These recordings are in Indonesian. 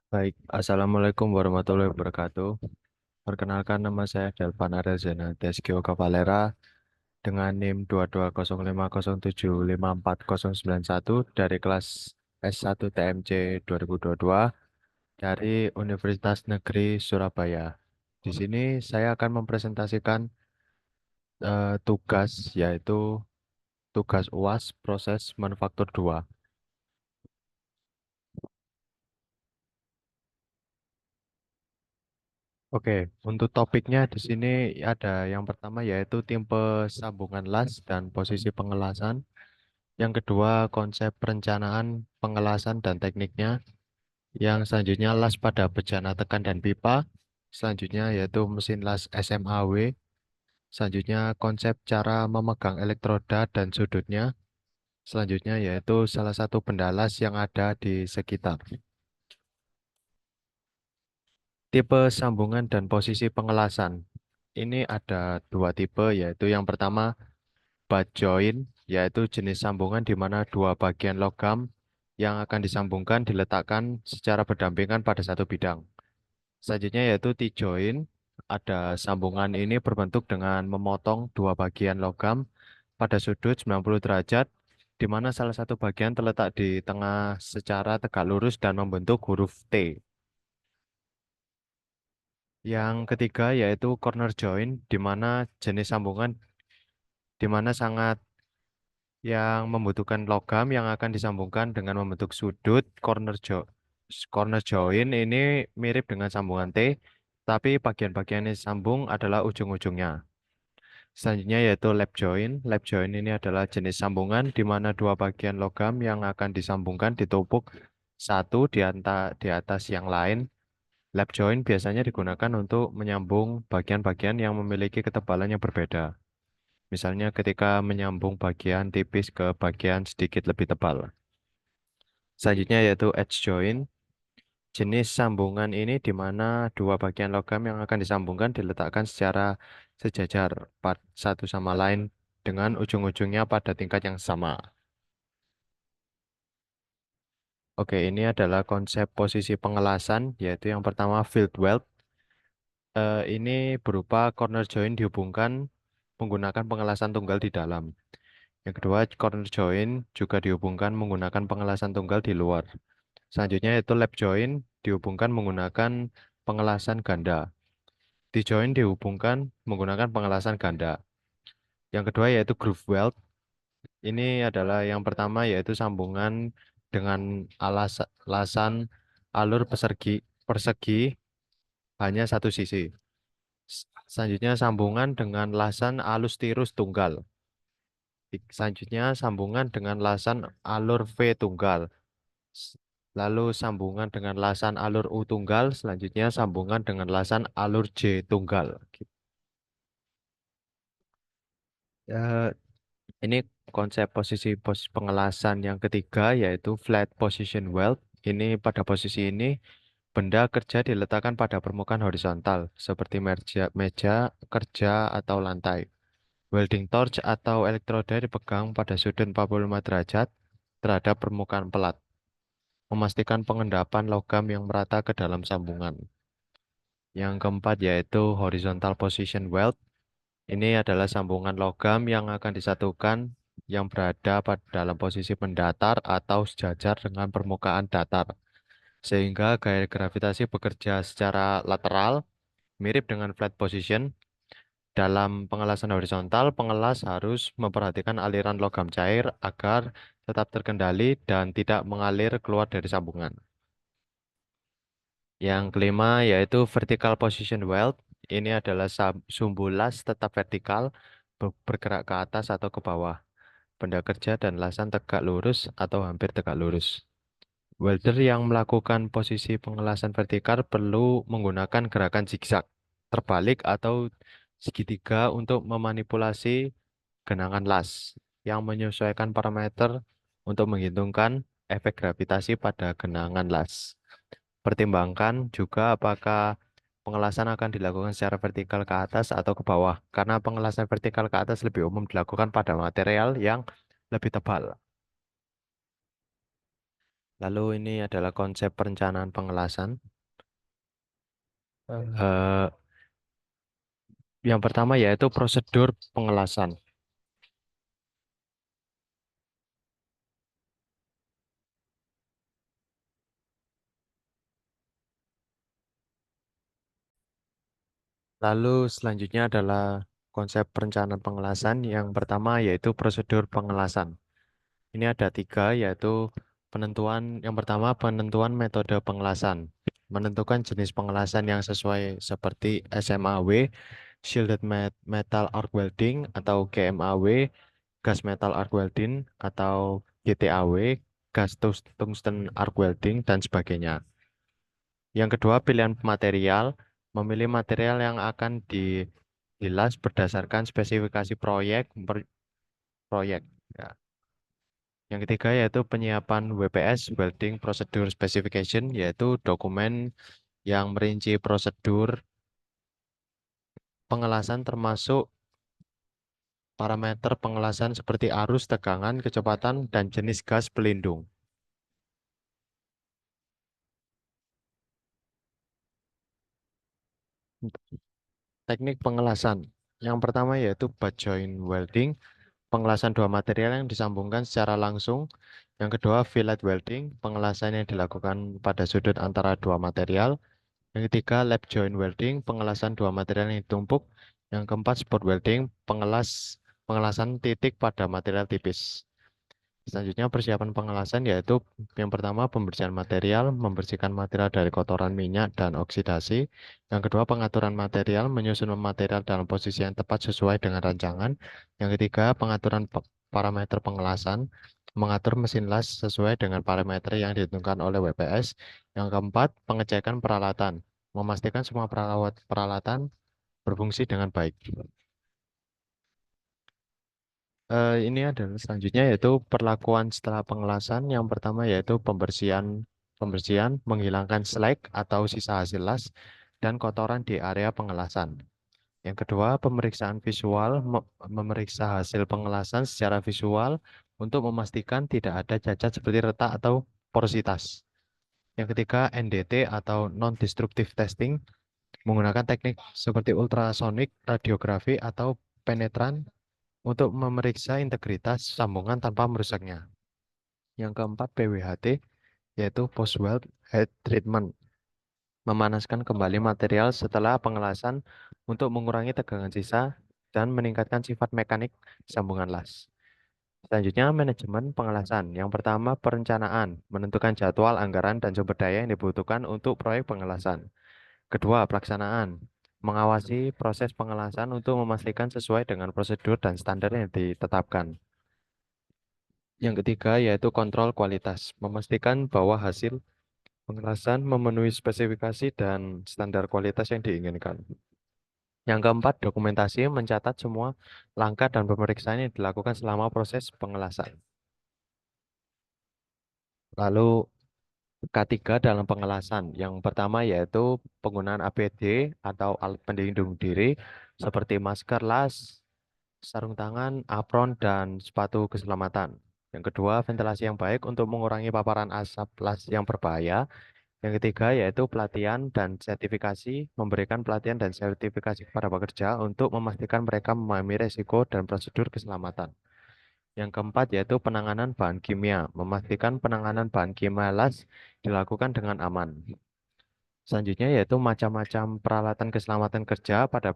Baik, Assalamualaikum warahmatullahi wabarakatuh. Perkenalkan nama saya Delvan Arizana Teskio Cavalera dengan NIM 22050754091 dari kelas S1 TMC 2022 dari Universitas Negeri Surabaya. Di sini saya akan mempresentasikan tugas yaitu tugas UAS proses manufaktur 2. Oke, untuk topiknya di sini ada yang pertama yaitu tipe sambungan las dan posisi pengelasan. Yang kedua, konsep perencanaan pengelasan dan tekniknya. Yang selanjutnya, las pada bejana tekan dan pipa. Selanjutnya yaitu mesin las SMAW. Selanjutnya, konsep cara memegang elektroda dan sudutnya. Selanjutnya yaitu salah satu benda las yang ada di sekitar. Tipe sambungan dan posisi pengelasan. Ini ada dua tipe, yaitu yang pertama butt joint, yaitu jenis sambungan di mana dua bagian logam yang akan disambungkan diletakkan secara berdampingan pada satu bidang. Selanjutnya yaitu T-joint, ada sambungan ini berbentuk dengan memotong dua bagian logam pada sudut 90 derajat, di mana salah satu bagian terletak di tengah secara tegak lurus dan membentuk huruf T. Yang ketiga yaitu corner joint, di mana jenis sambungan di mana sangat yang membutuhkan logam yang akan disambungkan dengan membentuk sudut corner joint ini mirip dengan sambungan T, tapi bagian-bagian yang disambung adalah ujung-ujungnya. Selanjutnya yaitu lap joint. Lap joint ini adalah jenis sambungan di mana dua bagian logam yang akan disambungkan ditumpuk satu di atas yang lain. Lap joint biasanya digunakan untuk menyambung bagian-bagian yang memiliki ketebalan yang berbeda. Misalnya ketika menyambung bagian tipis ke bagian sedikit lebih tebal. Selanjutnya yaitu edge joint. Jenis sambungan ini di mana dua bagian logam yang akan disambungkan diletakkan secara sejajar satu sama lain dengan ujung-ujungnya pada tingkat yang sama. Oke, ini adalah konsep posisi pengelasan, yaitu yang pertama field weld. Ini berupa corner joint dihubungkan menggunakan pengelasan tunggal di dalam. Yang kedua, corner joint juga dihubungkan menggunakan pengelasan tunggal di luar. Selanjutnya yaitu lap joint dihubungkan menggunakan pengelasan ganda. T-joint dihubungkan menggunakan pengelasan ganda. Yang kedua yaitu groove weld. Ini adalah yang pertama yaitu sambungan dengan lasan alur persegi hanya satu sisi. Selanjutnya sambungan dengan lasan alus tirus tunggal. Selanjutnya sambungan dengan lasan alur V tunggal. S- Lalu sambungan dengan lasan alur U tunggal. Selanjutnya sambungan dengan lasan alur J tunggal. Eh, ini konsep posisi pengelasan yang ketiga yaitu flat position weld. Ini pada posisi ini benda kerja diletakkan pada permukaan horizontal seperti meja kerja atau lantai. Welding torch atau elektroda dipegang pada sudut 45 derajat terhadap permukaan pelat, memastikan pengendapan logam yang merata ke dalam sambungan. Yang keempat yaitu horizontal position weld. Ini adalah sambungan logam yang akan disatukan yang berada pada dalam posisi mendatar atau sejajar dengan permukaan datar, sehingga gaya gravitasi bekerja secara lateral, mirip dengan flat position. Dalam pengelasan horizontal, pengelas harus memperhatikan aliran logam cair agar tetap terkendali dan tidak mengalir keluar dari sambungan. Yang kelima yaitu vertical position weld. Ini adalah sumbu las tetap vertikal, bergerak ke atas atau ke bawah. Benda kerja dan lasan tegak lurus atau hampir tegak lurus. Welder yang melakukan posisi pengelasan vertikal perlu menggunakan gerakan zigzag, terbalik atau segitiga untuk memanipulasi genangan las yang menyesuaikan parameter untuk menghitungkan efek gravitasi pada genangan las. Pertimbangkan juga apakah pengelasan akan dilakukan secara vertikal ke atas atau ke bawah, karena pengelasan vertikal ke atas lebih umum dilakukan pada material yang lebih tebal. Lalu ini adalah konsep perencanaan pengelasan. Eh, yang pertama yaitu prosedur pengelasan. Lalu selanjutnya adalah konsep perencanaan pengelasan. Yang pertama yaitu prosedur pengelasan. Ini ada tiga, yaitu yang pertama penentuan metode pengelasan. Menentukan jenis pengelasan yang sesuai seperti SMAW, Metal Arc Welding, atau GMAW, Gas Metal Arc Welding, atau GTAW, Tungsten Arc Welding, dan sebagainya. Yang kedua, pilihan material. Memilih material yang akan dilas berdasarkan spesifikasi proyek. Ya. Yang ketiga yaitu penyiapan WPS, Welding Procedure Specification, yaitu dokumen yang merinci prosedur pengelasan termasuk parameter pengelasan seperti arus, tegangan, kecepatan, dan jenis gas pelindung. Teknik pengelasan. Yang pertama yaitu butt joint welding, pengelasan dua material yang disambungkan secara langsung. Yang kedua, fillet welding, pengelasan yang dilakukan pada sudut antara dua material. Yang ketiga, lap joint welding, pengelasan dua material yang ditumpuk. Yang keempat, spot welding, pengelasan titik pada material tipis. Selanjutnya, persiapan pengelasan yaitu yang pertama, pembersihan material, membersihkan material dari kotoran minyak dan oksidasi. Yang kedua, pengaturan material, menyusun material dalam posisi yang tepat sesuai dengan rancangan. Yang ketiga, pengaturan parameter pengelasan, mengatur mesin las sesuai dengan parameter yang ditentukan oleh WPS. Yang keempat, pengecekan peralatan, memastikan semua peralatan berfungsi dengan baik. Ini adalah selanjutnya yaitu perlakuan setelah pengelasan. Yang pertama yaitu pembersihan menghilangkan slag atau sisa hasil las dan kotoran di area pengelasan. Yang kedua, pemeriksaan visual, memeriksa hasil pengelasan secara visual untuk memastikan tidak ada cacat seperti retak atau porositas. Yang ketiga, NDT atau non-destructive testing, menggunakan teknik seperti ultrasonic, radiografi, atau penetran untuk memeriksa integritas sambungan tanpa merusaknya. Yang keempat, PWHT, yaitu Post-Weld Heat Treatment, memanaskan kembali material setelah pengelasan untuk mengurangi tegangan sisa dan meningkatkan sifat mekanik sambungan las. Selanjutnya, manajemen pengelasan. Yang pertama, perencanaan, menentukan jadwal, anggaran, dan sumber daya yang dibutuhkan untuk proyek pengelasan. Kedua, pelaksanaan, mengawasi proses pengelasan untuk memastikan sesuai dengan prosedur dan standar yang ditetapkan. Yang ketiga yaitu kontrol kualitas, memastikan bahwa hasil pengelasan memenuhi spesifikasi dan standar kualitas yang diinginkan. Yang keempat, dokumentasi, mencatat semua langkah dan pemeriksaan yang dilakukan selama proses pengelasan. Lalu K3 dalam pengelasan. Yang pertama yaitu penggunaan APD atau alat pelindung diri seperti masker las, sarung tangan, apron, dan sepatu keselamatan. Yang kedua, ventilasi yang baik untuk mengurangi paparan asap las yang berbahaya. Yang ketiga, yaitu pelatihan dan sertifikasi, memberikan pelatihan dan sertifikasi kepada pekerja untuk memastikan mereka memahami resiko dan prosedur keselamatan. Yang keempat, yaitu penanganan bahan kimia, memastikan penanganan bahan kimia las dilakukan dengan aman. Selanjutnya yaitu macam-macam peralatan keselamatan kerja pada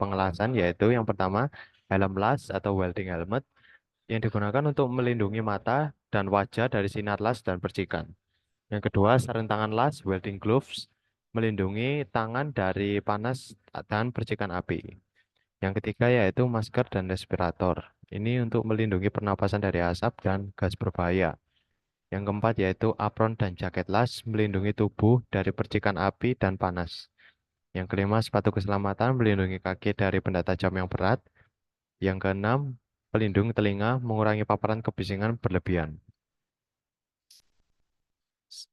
pengelasan, yaitu yang pertama helm las atau welding helmet yang digunakan untuk melindungi mata dan wajah dari sinar las dan percikan. Yang kedua sarung tangan las welding gloves melindungi tangan dari panas dan percikan api. Yang ketiga yaitu masker dan respirator. Ini untuk melindungi pernapasan dari asap dan gas berbahaya. Yang keempat yaitu apron dan jaket las melindungi tubuh dari percikan api dan panas. Yang kelima, sepatu keselamatan melindungi kaki dari benda tajam yang berat. Yang keenam, pelindung telinga mengurangi paparan kebisingan berlebihan.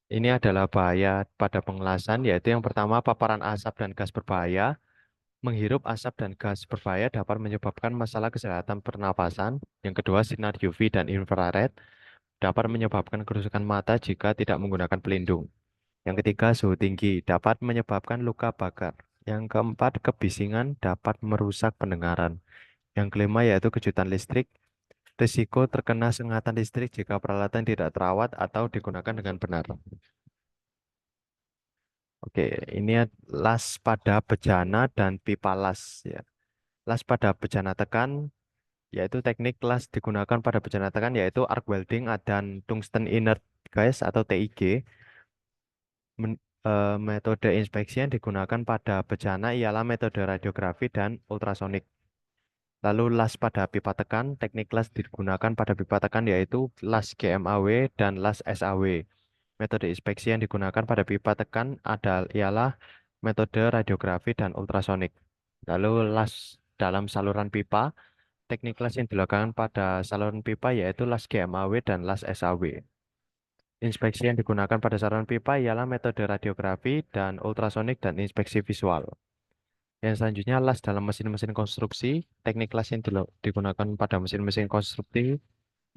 Ini adalah bahaya pada pengelasan, yaitu yang pertama, paparan asap dan gas berbahaya. Menghirup asap dan gas berbahaya dapat menyebabkan masalah kesehatan pernapasan. Yang kedua, sinar UV dan infrared dapat menyebabkan kerusakan mata jika tidak menggunakan pelindung. Yang ketiga, suhu tinggi dapat menyebabkan luka bakar. Yang keempat, kebisingan dapat merusak pendengaran. Yang kelima yaitu kejutan listrik. Risiko terkena sengatan listrik jika peralatan tidak terawat atau digunakan dengan benar. Oke, ini las pada bejana dan pipa las ya. Las pada bejana tekan yaitu teknik las digunakan pada bejana tekan yaitu arc welding dan tungsten inert gas atau TIG. Metode inspeksi yang digunakan pada bejana ialah metode radiografi dan ultrasonik. Lalu las pada pipa tekan, teknik las digunakan pada pipa tekan yaitu las GMAW dan las SAW. Metode inspeksi yang digunakan pada pipa tekan ialah metode radiografi dan ultrasonik. Lalu las dalam saluran pipa, teknik las yang dilakukan pada saluran pipa yaitu las GMAW dan las SAW. Inspeksi yang digunakan pada saluran pipa ialah metode radiografi dan ultrasonik dan inspeksi visual. Yang selanjutnya las dalam mesin-mesin konstruksi. Teknik las yang digunakan pada mesin-mesin konstruksi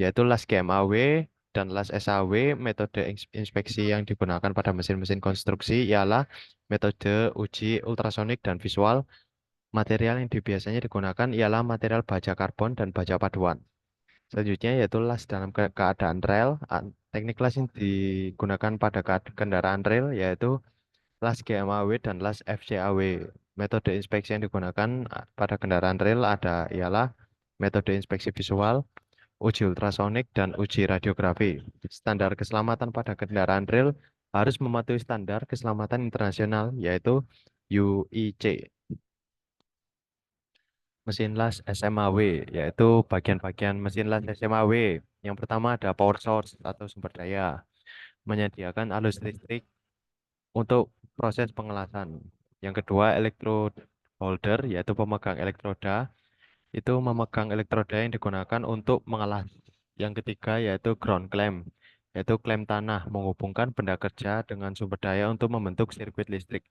yaitu las GMAW dan las SAW. Metode inspeksi yang digunakan pada mesin-mesin konstruksi ialah metode uji ultrasonik dan visual. Material yang biasanya digunakan ialah material baja karbon dan baja paduan. Selanjutnya yaitu las dalam keadaan rel. Teknik las yang digunakan pada kendaraan rel yaitu las GMAW dan las FCAW. Metode inspeksi yang digunakan pada kendaraan rel ialah metode inspeksi visual, uji ultrasonik, dan uji radiografi. Standar keselamatan pada kendaraan rel harus mematuhi standar keselamatan internasional yaitu UIC. Mesin las SMAW yaitu bagian-bagian mesin las SMAW. Yang pertama ada power source atau sumber daya, menyediakan arus listrik untuk proses pengelasan. Yang kedua, electrode holder, yaitu pemegang elektroda, itu memegang elektroda yang digunakan untuk mengelas. Yang ketiga, yaitu ground clamp, yaitu klem tanah, menghubungkan benda kerja dengan sumber daya untuk membentuk sirkuit listrik.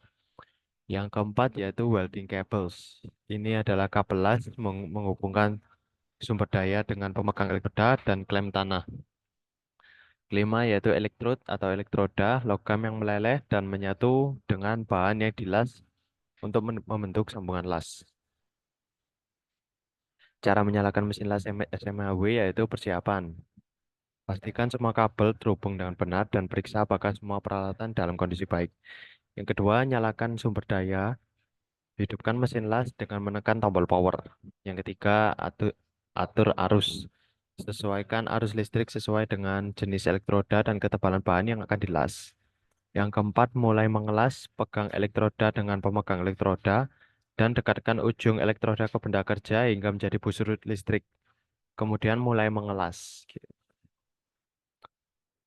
Yang keempat, yaitu welding cables. Ini adalah kabel las menghubungkan sumber daya dengan pemegang elektroda dan klem tanah. Kelima yaitu elektrod atau elektroda, logam yang meleleh dan menyatu dengan bahan yang dilas untuk membentuk sambungan las. Cara menyalakan mesin las SMAW yaitu persiapan. Pastikan semua kabel terhubung dengan benar dan periksa apakah semua peralatan dalam kondisi baik. Yang kedua, nyalakan sumber daya. Hidupkan mesin las dengan menekan tombol power. Yang ketiga, atur arus. Sesuaikan arus listrik sesuai dengan jenis elektroda dan ketebalan bahan yang akan dilas. Yang keempat, mulai mengelas, pegang elektroda dengan pemegang elektroda, dan dekatkan ujung elektroda ke benda kerja hingga menjadi busur listrik. Kemudian mulai mengelas.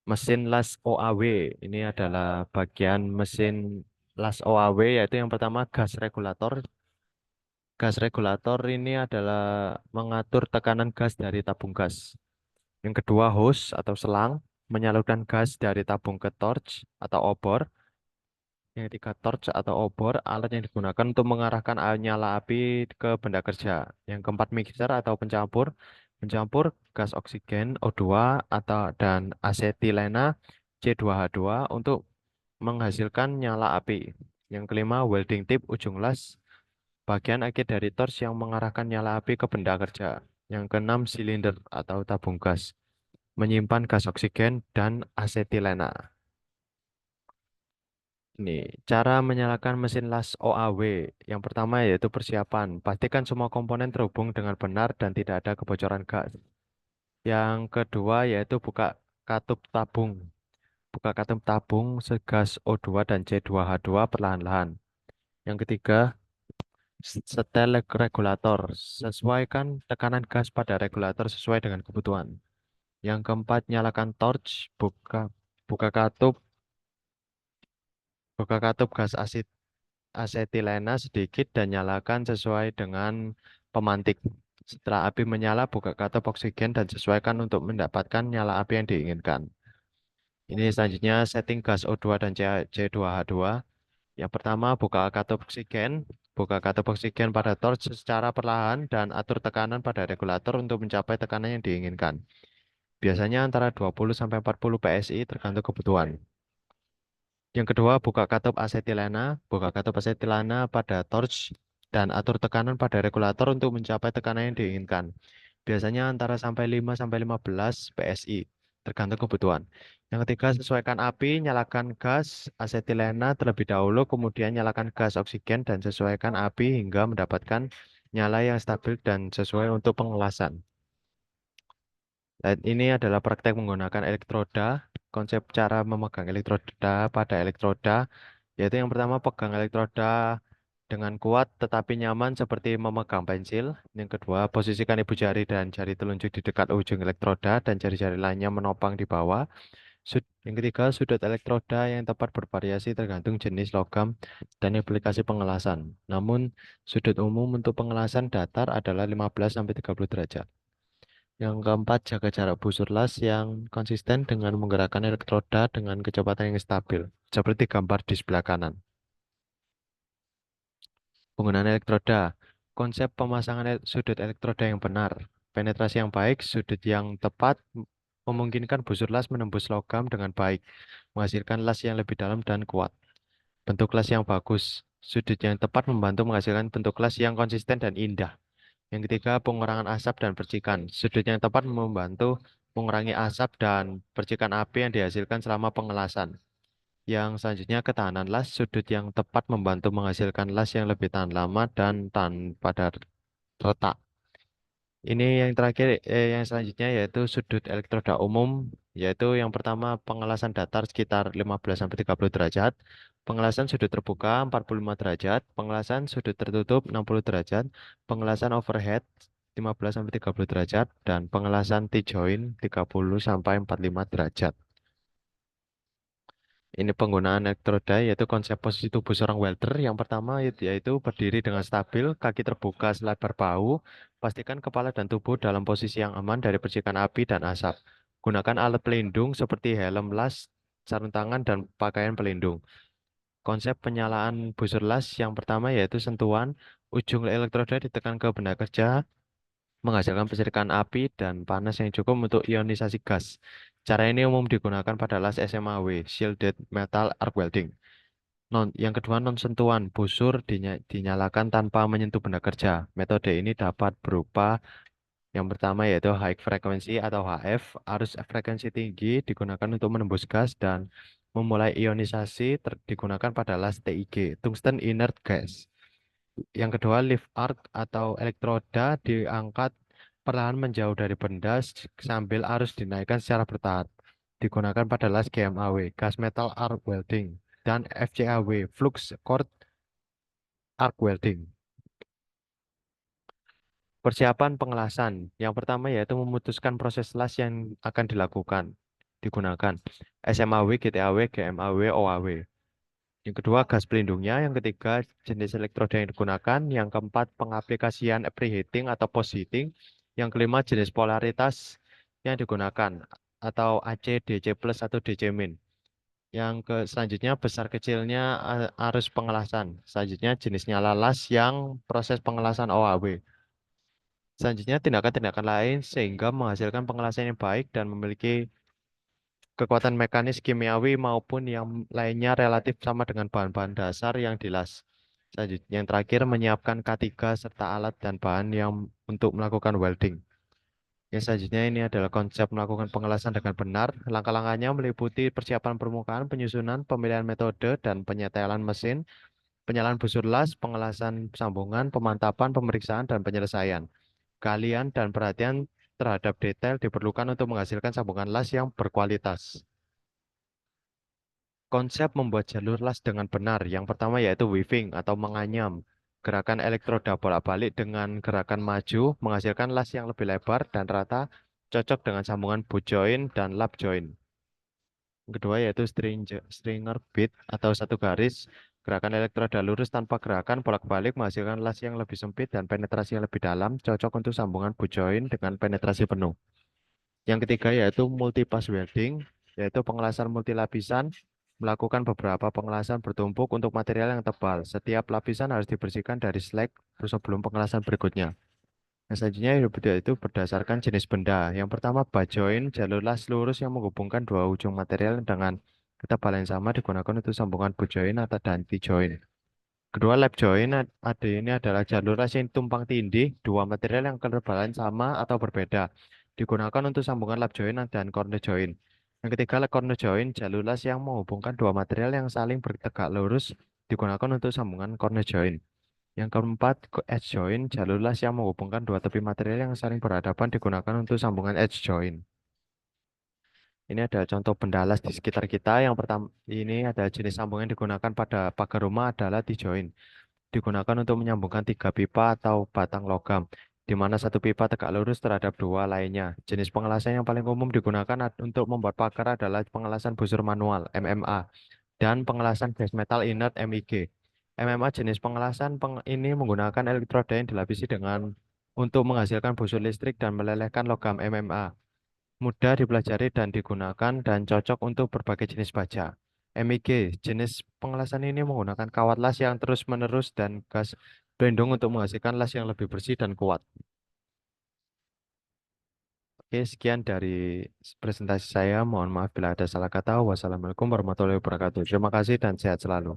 Mesin las OAW, ini adalah bagian mesin las OAW, yaitu yang pertama gas regulator. Gas regulator ini adalah mengatur tekanan gas dari tabung gas. Yang kedua, hose atau selang, menyalurkan gas dari tabung ke torch atau obor. Yang ketiga, torch atau obor, alat yang digunakan untuk mengarahkan nyala api ke benda kerja. Yang keempat, mixer atau pencampur, mencampur gas oksigen O2 dan asetilena C2H2 untuk menghasilkan nyala api. Yang kelima, welding tip ujung las, bagian akhir dari torch yang mengarahkan nyala api ke benda kerja. Yang keenam, silinder atau tabung gas, menyimpan gas oksigen dan asetilena. Ini cara menyalakan mesin las OAW. Yang pertama yaitu persiapan. Pastikan semua komponen terhubung dengan benar dan tidak ada kebocoran gas. Yang kedua yaitu buka katup tabung. Buka katup tabung segas O2 dan C2H2 perlahan-lahan. Yang ketiga, setel regulator. Sesuaikan tekanan gas pada regulator sesuai dengan kebutuhan. Yang keempat, nyalakan torch. Buka katup buka katup gas asetilena sedikit dan nyalakan sesuai dengan pemantik. Setelah api menyala, buka katup oksigen dan sesuaikan untuk mendapatkan nyala api yang diinginkan. Ini selanjutnya setting gas O2 dan C2H2. Yang pertama, buka katup oksigen. Buka katup oksigen pada torch secara perlahan dan atur tekanan pada regulator untuk mencapai tekanan yang diinginkan. Biasanya antara 20 sampai 40 PSI tergantung kebutuhan. Yang kedua, buka katup asetilena. Buka katup asetilena pada torch dan atur tekanan pada regulator untuk mencapai tekanan yang diinginkan. Biasanya antara sampai 5 sampai 15 PSI, tergantung kebutuhan. Yang ketiga, sesuaikan api, nyalakan gas asetilena terlebih dahulu, kemudian nyalakan gas oksigen dan sesuaikan api hingga mendapatkan nyala yang stabil dan sesuai untuk pengelasan. Dan ini adalah praktek menggunakan elektroda. Konsep cara memegang elektroda pada elektroda, yaitu yang pertama pegang elektroda dengan kuat tetapi nyaman seperti memegang pensil. Yang kedua, posisikan ibu jari dan jari telunjuk di dekat ujung elektroda dan jari-jari lainnya menopang di bawah. Yang ketiga, sudut elektroda yang tepat bervariasi tergantung jenis logam dan aplikasi pengelasan. Namun, sudut umum untuk pengelasan datar adalah 15 sampai 30 derajat. Yang keempat, jaga jarak busur las yang konsisten dengan menggerakkan elektroda dengan kecepatan yang stabil, seperti gambar di sebelah kanan. Penggunaan elektroda, konsep pemasangan sudut elektroda yang benar, penetrasi yang baik, sudut yang tepat memungkinkan busur las menembus logam dengan baik, menghasilkan las yang lebih dalam dan kuat. Bentuk las yang bagus, sudut yang tepat membantu menghasilkan bentuk las yang konsisten dan indah. Yang ketiga, pengurangan asap dan percikan. Sudut yang tepat membantu mengurangi asap dan percikan api yang dihasilkan selama pengelasan. Yang selanjutnya, ketahanan las. Sudut yang tepat membantu menghasilkan las yang lebih tahan lama dan tahan pada retak. Ini yang terakhir, yang selanjutnya yaitu sudut elektroda umum, yaitu yang pertama pengelasan datar sekitar 15 sampai 30 derajat, pengelasan sudut terbuka 45 derajat, pengelasan sudut tertutup 60 derajat, pengelasan overhead 15 sampai 30 derajat, dan pengelasan T-joint 30 sampai 45 derajat. Ini penggunaan elektroda yaitu konsep posisi tubuh seorang welder. Yang pertama yaitu berdiri dengan stabil, kaki terbuka selebar bahu. Pastikan kepala dan tubuh dalam posisi yang aman dari percikan api dan asap. Gunakan alat pelindung seperti helm las, sarung tangan, dan pakaian pelindung. Konsep penyalaan busur las yang pertama yaitu sentuhan. Ujung elektroda ditekan ke benda kerja menghasilkan percikan api dan panas yang cukup untuk ionisasi gas. Cara ini umum digunakan pada las SMAW, Shielded Metal Arc Welding. Yang kedua, non sentuhan busur dinyalakan tanpa menyentuh benda kerja. Metode ini dapat berupa yang pertama yaitu high frequency atau HF, arus frekuensi tinggi digunakan untuk menembus gas dan memulai ionisasi digunakan pada las TIG, tungsten inert gas. Yang kedua, lift arc atau elektroda diangkat perlahan menjauh dari benda sambil arus dinaikkan secara bertahap. Digunakan pada las GMAW, gas metal arc welding, dan FCAW, flux core arc welding. Persiapan pengelasan. Yang pertama yaitu memutuskan proses las yang akan dilakukan. Digunakan SMAW, GTAW, GMAW, OAW. Yang kedua, gas pelindungnya. Yang ketiga, jenis elektroda yang digunakan. Yang keempat, pengaplikasian preheating atau post heating. Yang kelima, jenis polaritas yang digunakan atau AC, DC plus atau DC min. Selanjutnya, besar kecilnya arus pengelasan. Selanjutnya, jenis nyala las yang proses pengelasan OAW. Selanjutnya, tindakan-tindakan lain sehingga menghasilkan pengelasan yang baik dan memiliki kekuatan mekanis kimiawi maupun yang lainnya relatif sama dengan bahan-bahan dasar yang dilas. Selanjutnya, yang terakhir menyiapkan K3 serta alat dan bahan yang untuk melakukan welding. Yang selanjutnya ini adalah konsep melakukan pengelasan dengan benar. Langkah-langkahnya meliputi persiapan permukaan, penyusunan, pemilihan metode, dan penyetelan mesin, penyalaan busur las, pengelasan sambungan, pemantapan, pemeriksaan, dan penyelesaian. Keahlian dan perhatian terhadap detail diperlukan untuk menghasilkan sambungan las yang berkualitas. Konsep membuat jalur las dengan benar. Yang pertama yaitu weaving atau menganyam. Gerakan elektroda bolak-balik dengan gerakan maju menghasilkan las yang lebih lebar dan rata, cocok dengan sambungan boot joint dan lap joint. Yang kedua yaitu stringer beat atau satu garis. Gerakan elektroda lurus tanpa gerakan bolak-balik menghasilkan las yang lebih sempit dan penetrasi yang lebih dalam, cocok untuk sambungan boot joint dengan penetrasi penuh. Yang ketiga yaitu multipass welding, yaitu pengelasan multilapisan, melakukan beberapa pengelasan bertumpuk untuk material yang tebal. Setiap lapisan harus dibersihkan dari slag sebelum pengelasan berikutnya. Nah, selanjutnya beda itu berdasarkan jenis benda. Yang pertama, bajoin jalur las lurus yang menghubungkan dua ujung material dengan ketebalan yang sama digunakan untuk sambungan boot join atau danti join. Kedua, lap join ada ini adalah jalur las yang tumpang tindih dua material yang ketebalan sama atau berbeda digunakan untuk sambungan lap join dan corner join. Yang ketiga, corner join jalur las yang menghubungkan dua material yang saling bertegak lurus digunakan untuk sambungan corner join. Yang keempat, edge join, jalur las yang menghubungkan dua tepi material yang saling berhadapan digunakan untuk sambungan edge join. Ini ada contoh benda las di sekitar kita. Yang pertama, ini ada jenis sambungan yang digunakan pada pagar rumah adalah T-join. Digunakan untuk menyambungkan tiga pipa atau batang logam, di mana satu pipa tegak lurus terhadap dua lainnya. Jenis pengelasan yang paling umum digunakan untuk membuat pagar adalah pengelasan busur manual, MMA, dan pengelasan gas metal inert MIG. MMA jenis pengelasan ini menggunakan elektroda yang dilapisi dengan untuk menghasilkan busur listrik dan melelehkan logam MMA. Mudah dipelajari dan digunakan dan cocok untuk berbagai jenis baja. MIG jenis pengelasan ini menggunakan kawat las yang terus-menerus dan gas pelindung untuk menghasilkan las yang lebih bersih dan kuat. Oke, sekian dari presentasi saya. Mohon maaf bila ada salah kata. Wassalamualaikum warahmatullahi wabarakatuh. Terima kasih dan sehat selalu.